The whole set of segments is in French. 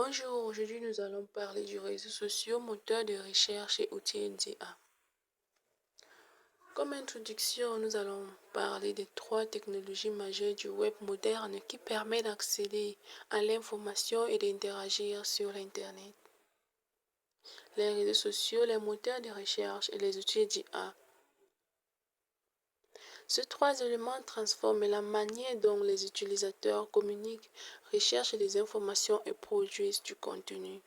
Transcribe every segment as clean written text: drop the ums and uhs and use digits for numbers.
Bonjour, aujourd'hui nous allons parler du réseau social, moteur de recherche et outils d'IA. Comme introduction, nous allons parler des 3 technologies majeures du web moderne qui permettent d'accéder à l'information et d'interagir sur l'Internet. Les réseaux sociaux, les moteurs de recherche et les outils d'IA. Ces 3 éléments transforment la manière dont les utilisateurs communiquent, recherchent des informations et produisent du contenu.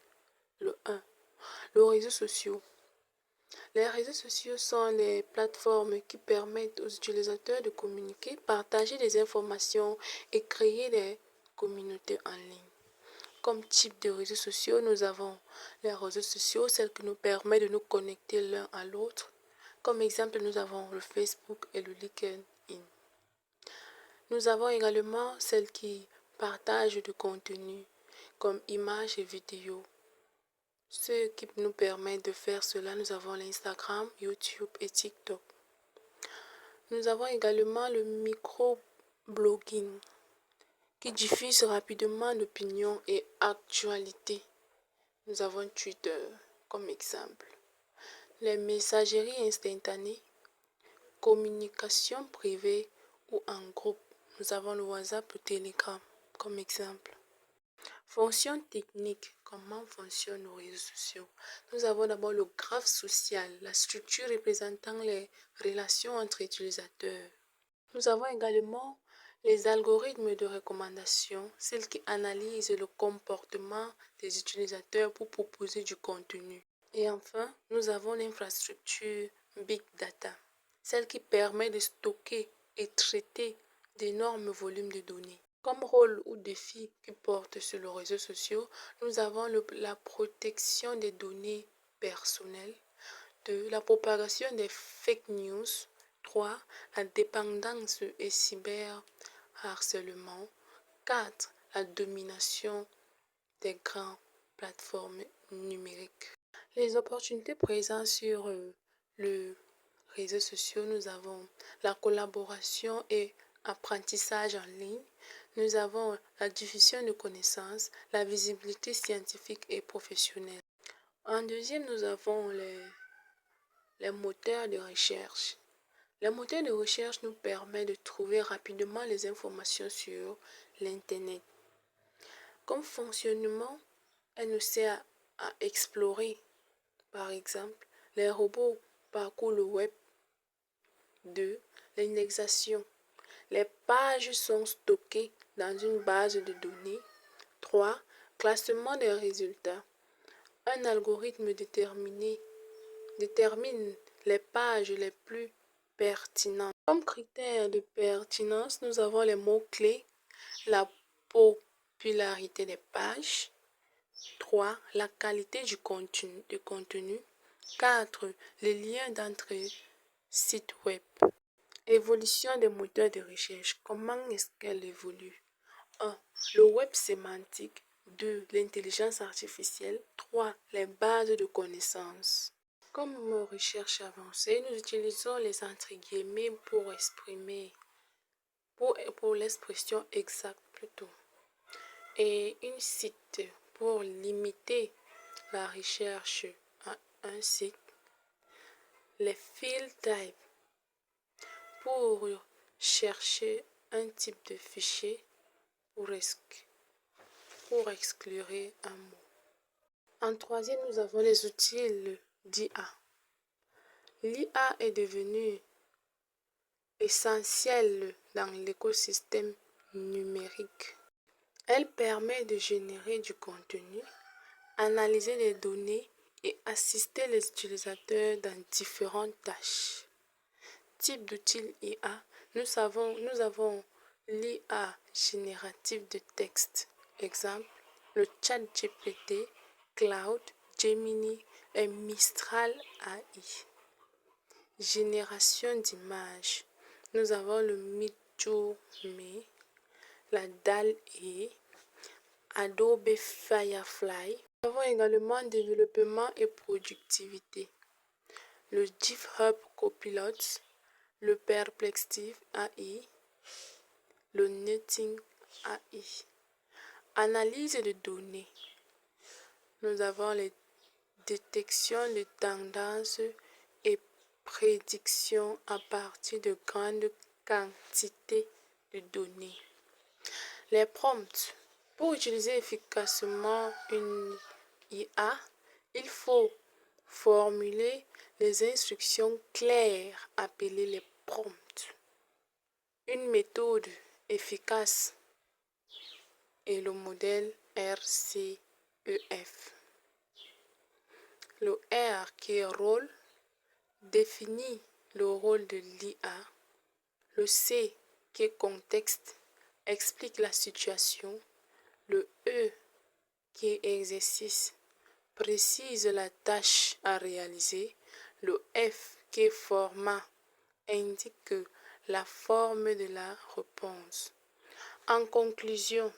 Le 1. Les réseaux sociaux. Les réseaux sociaux sont les plateformes qui permettent aux utilisateurs de communiquer, partager des informations et créer des communautés en ligne. Comme type de réseaux sociaux, nous avons les réseaux sociaux, celles qui nous permettent de nous connecter l'un à l'autre. Comme exemple, nous avons le Facebook et le LinkedIn. Nous avons également celles qui partagent du contenu, comme images et vidéos. Ce qui nous permet de faire cela, nous avons l'Instagram, YouTube et TikTok. Nous avons également le microblogging qui diffuse rapidement l'opinion et actualité. Nous avons Twitter comme exemple. Les messageries instantanées, communication privée ou en groupe. Nous avons le WhatsApp ou Telegram comme exemple. Fonction technique. Comment fonctionnent nos réseaux sociaux? Nous avons d'abord le graphe social, la structure représentant les relations entre utilisateurs. Nous avons également les algorithmes de recommandation, celles qui analysent le comportement des utilisateurs pour proposer du contenu. Et enfin, nous avons l'infrastructure Big Data, celle qui permet de stocker et traiter d'énormes volumes de données. Comme rôle ou défi qui porte sur les réseaux sociaux, nous avons la protection des données personnelles, 2. La propagation des fake news, 3. La dépendance et cyberharcèlement, 4. La domination des grandes plateformes numériques. Les opportunités présentes sur le réseaux sociaux, nous avons la collaboration et apprentissage en ligne. Nous avons la diffusion de connaissances, la visibilité scientifique et professionnelle. En deuxième, nous avons les moteurs de recherche. Les moteurs de recherche nous permettent de trouver rapidement les informations sur l'Internet. Comme fonctionnement, elle nous sert à explorer. Par exemple, les robots parcourent le web. 2. L'indexation. Les pages sont stockées dans une base de données. 3. Classement des résultats. Un algorithme détermine les pages les plus pertinentes. Comme critère de pertinence, nous avons les mots-clés, la popularité des pages. 3. La qualité du contenu. 4. Les liens d'entre sites web. Évolution des moteurs de recherche. Comment est-ce qu'elle évolue? 1. Le web sémantique. 2. L'intelligence artificielle. 3. Les bases de connaissances. Comme recherche avancée, nous utilisons les entre guillemets pour exprimer, pour l'expression exacte plutôt. Et une site pour limiter la recherche à un site. Les field types pour chercher un type de fichier pour exclure un mot. En troisième, nous avons les outils d'IA. L'IA est devenue essentielle dans l'écosystème numérique. Elle permet de générer du contenu, analyser les données et assister les utilisateurs dans différentes tâches. Type d'outils IA, nous avons l'IA générative de texte. Exemple, le chat GPT, Cloud, Gemini et Mistral AI. Génération d'images. Nous avons le Midjourney, la DALL-E, Adobe Firefly. Nous avons également développement et productivité. Le GitHub Copilot, le Perplexity AI, le Netting AI. Analyse de données. Nous avons les détections de tendances et prédictions à partir de grandes quantités de données. Les prompts. Pour utiliser efficacement une IA, il faut formuler les instructions claires appelées les prompts. Une méthode efficace est le modèle RCEF. Le R qui est rôle définit le rôle de l'IA. Le C qui est contexte explique la situation. Le E qui est exercice précise la tâche à réaliser. Le F qui est format indique la forme de la réponse. En conclusion,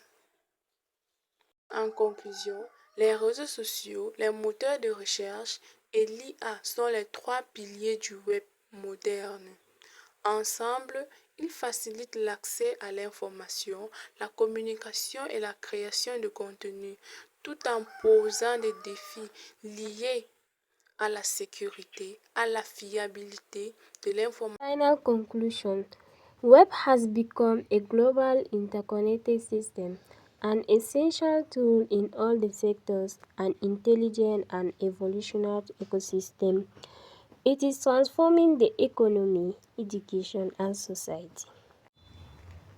les réseaux sociaux, les moteurs de recherche et l'IA sont les trois piliers du web moderne. Ensemble, ils facilitent l'accès à l'information, la communication et la création de contenu, tout en posant des défis liés à la sécurité, à la fiabilité de l'information. Final conclusion. Web has become a global interconnected system, an essential tool in all the sectors, an intelligent and evolutionary ecosystem. It is transforming the economy, education and society.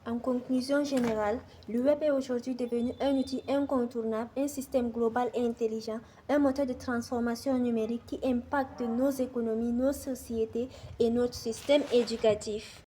En conclusion générale, le web est aujourd'hui devenu un outil incontournable, un système global et intelligent, un moteur de transformation numérique qui impacte nos économies, nos sociétés et notre système éducatif.